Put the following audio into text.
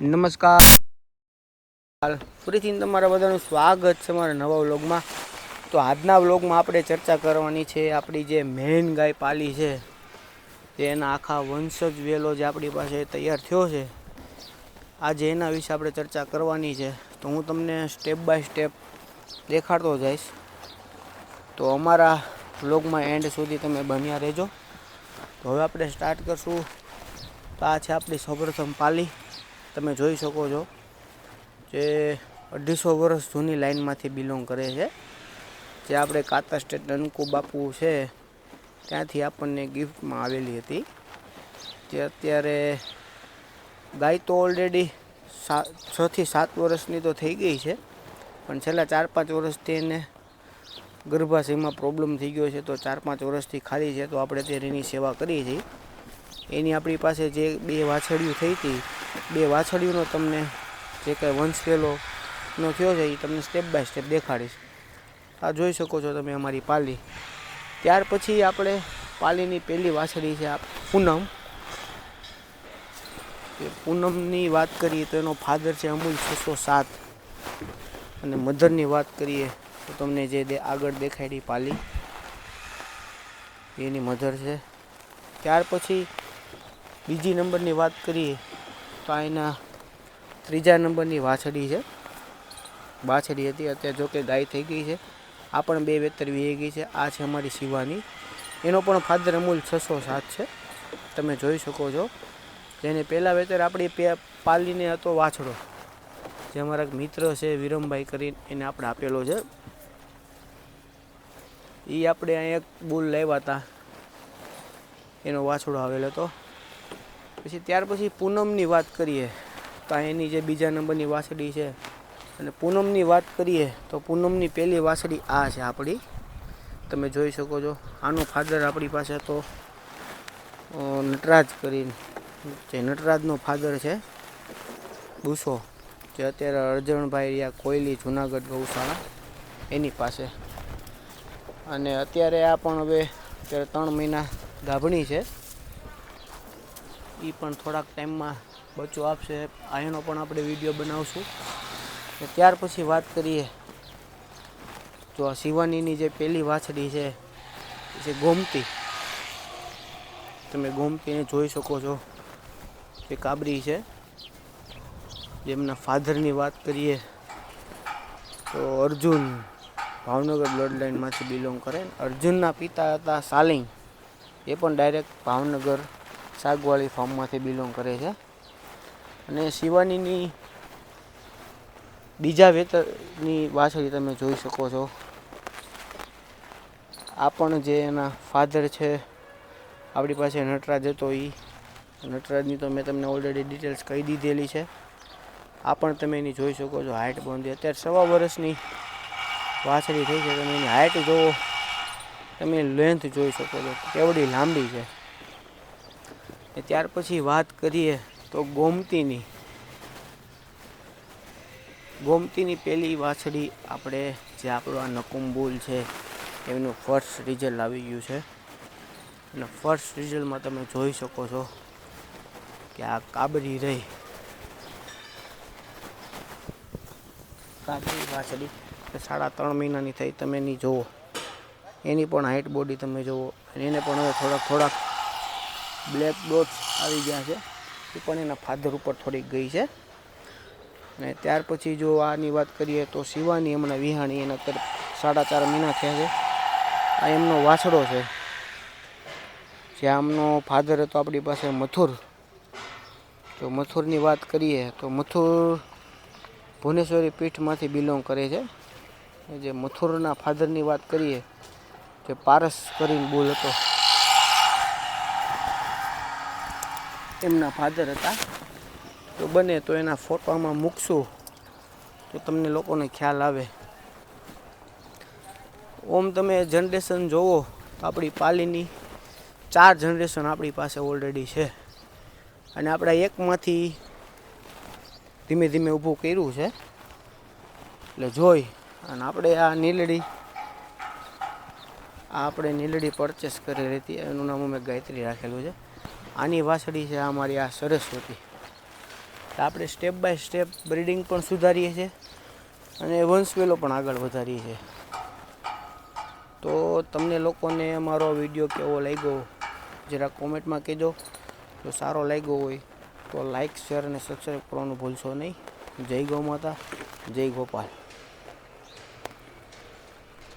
નમસ્કાર, ફરીથી તમારા બધાનું સ્વાગત છે મારા નવા વ્લોગમાં. તો આજના વ્લોગમાં આપણે ચર્ચા કરવાની છે આપણી જે મેઇન ગાય પાલી છે, તેના આખા વંશજ વેલો જે આપણી પાસે તૈયાર થયો છે, આજે એના વિશે આપણે ચર્ચા કરવાની છે. તો હું તમને સ્ટેપ બાય સ્ટેપ દેખાડતો જઈશ, તો અમારા વ્લોગમાં એન્ડ સુધી તમે બન્યા રહેજો. તો હવે આપણે સ્ટાર્ટ કરશું. તો આ છે આપણી સૌપ્રથમ પાલી. તમે જોઈ શકો છો જે 250 વર્ષ જૂની લાઈનમાંથી બિલોંગ કરે છે, જે આપણે કાતા સ્ટેટ નનકુ બાપુ છે ત્યાંથી આપણને ગિફ્ટમાં આવેલી હતી. જે અત્યારે ગાય તો ઓલરેડી 6 થી 7 વર્ષની તો થઈ ગઈ છે, પણ છેલ્લા 4-5 વર્ષથી એને ગર્ભાશયમાં પ્રોબ્લેમ થઈ ગયો છે. તો 4-5 વર્ષથી ખાલી છે, તો આપણે ત્યારે એની સેવા કરીએ છીએ. એની આપણી પાસે જે 2 વાછડીઓ થઈ હતી, 2 વાછડીઓનો તમને જે કાંઈ વંશવેલોનો થયો છે એ તમને સ્ટેપ બાય સ્ટેપ દેખાડીશ. આ જોઈ શકો છો તમે અમારી પાલી. ત્યાર પછી આપણે પાલીની પહેલી વાછડી છે પૂનમ. પૂનમની વાત કરીએ તો એનો ફાધર છે અમૂલ 607, અને મધરની વાત કરીએ તો તમને જે આગળ દેખાડી પાલી એની મધર છે. ત્યાર પછી બીજી નંબરની વાત કરીએ તો એના 3જા નંબરની વાછડી છે. વાછડી હતી, અત્યારે જોકે ગાય થઈ ગઈ છે. આ પણ 2 વેતર વી ગઈ છે. આ છે અમારી શિવાની. એનો પણ ફાધર અમૂલ 607 છે, તમે જોઈ શકો છો. જેને પહેલાં વેતર આપણી પાલીને હતો વાછડો, જે અમારા મિત્ર છે વિરમભાઈ કરીને, એને આપણે આપેલો છે. એ આપણે અહીંયા એક બુલ લાવ્યા હતા, એનો વાછડો આવેલો હતો. પછી ત્યાર પછી પૂનમની વાત કરીએ તો એની જે 2જા નંબરની વાછડી છે. અને પૂનમની વાત કરીએ તો પૂનમની પહેલી વાછડી આ છે આપણી, તમે જોઈ શકો છો. આનો ફાધર આપણી પાસે હતો નટરાજ કરીને, જે નટરાજનો ફાધર છે બુસો, જે અત્યારે અરજણભાઈ યા કોયલી જુનાગઢ ગૌશાળા એની પાસે. અને અત્યારે આ પણ હવે અત્યારે 3 મહિના ગાભણી છે. એ પણ થોડાક ટાઈમમાં બચ્ચો આપશે. એનો પણ આપણે વિડીયો બનાવશું. ત્યાર પછી વાત કરીએ તો આ શિવાનીની જે પહેલી વાછડી છે એ ગોમતી. તમે ગોમતીને જોઈ શકો છો, એ કાબરી છે. જેમના ફાધરની વાત કરીએ તો અર્જુન ભાવનગર બ્લડ લાઇનમાંથી બિલોંગ કરે. અર્જુનના પિતા હતા સાલિંગ, એ પણ ડાયરેક્ટ ભાવનગર શાકવાળી ફાર્મમાંથી બિલોંગ કરે છે. અને શિવાનીની 2જા વેતરની વાછડી તમે જોઈ શકો છો. આ પણ જે એના ફાધર છે આપણી પાસે નટરાજ હતો, એ નટરાજની તો મેં તમને ઓલરેડી ડિટેલ્સ કહી દીધેલી છે. આ પણ તમે એની જોઈ શકો છો. હાઇટ બંધી અત્યારે 1.25 વર્ષની વાછડી થઈ છે. તમે એની હાઇટ જોવો, તમે લેન્થ જોઈ શકો છો કેવડી લાંબી છે. ત્યાર પછી વાત કરીએ તો ગોમતીની પહેલી વાછડી આપણે જે આપણો આ નકુંબુલ છે એમનું ફર્સ્ટ રિઝલ્ટ આવી ગયું છે. અને ફર્સ્ટ રિઝલ્ટમાં તમે જોઈ શકો છો કે આ કાબરી રહી, કાબરી વાછડી 3.5 મહિનાની થઈ. તમે એની જુઓ, એની પણ હાઇટ બોડી તમે જુઓ. અને એને પણ હવે થોડાક બ્લેક ડોટ્સ આવી ગયા છે, એ પણ એના ફાધર ઉપર થોડીક ગઈ છે. અને ત્યાર પછી જો આની વાત કરીએ તો શિવાની હમણાં વિહાણી, એના 4.5 મહિના થયા છે. આ એમનો વાછડો છે, જે આમનો ફાધર હતો આપણી પાસે મથુર. તો મથુરની વાત કરીએ તો મથુર ભુવનેશ્વરી પીઠમાંથી બિલોંગ કરે છે. જે મથુરના ફાધરની વાત કરીએ, જે પારસ કરીને બુલ હતો, એમના ફાધર હતા. તો બને તો એના ફોટોમાં મૂકશું તો તમને લોકોને ખ્યાલ આવે. ઓમ તમે જનરેશન જોવો તો આપણી પાલીની 4 જનરેશન આપણી પાસે ઓલરેડી છે. અને આપણે એકમાંથી ધીમે ધીમે ઊભું કર્યું છે. એટલે જોઈ અને આપણે નીલડી પરચેસ કરેલી હતી, એનું નામ અમે ગાયત્રી રાખેલું છે. આની વાછડી છે અમારી આ સરસ્વતી. આપણે સ્ટેપ બાય સ્ટેપ બ્રીડિંગ પણ સુધારીએ છીએ અને વંશવેલો પણ આગળ વધારીએ છીએ. તો તમને લોકોને અમારો વિડીયો કેવો લાગ્યો જરા કોમેન્ટમાં કહેજો. જો સારો લાગ્યો હોય તો લાઈક શેર અને સબસ્ક્રાઈબ કરવાનું ભૂલશો નહીં. જય ગૌ માતા, જય ગોપાલ.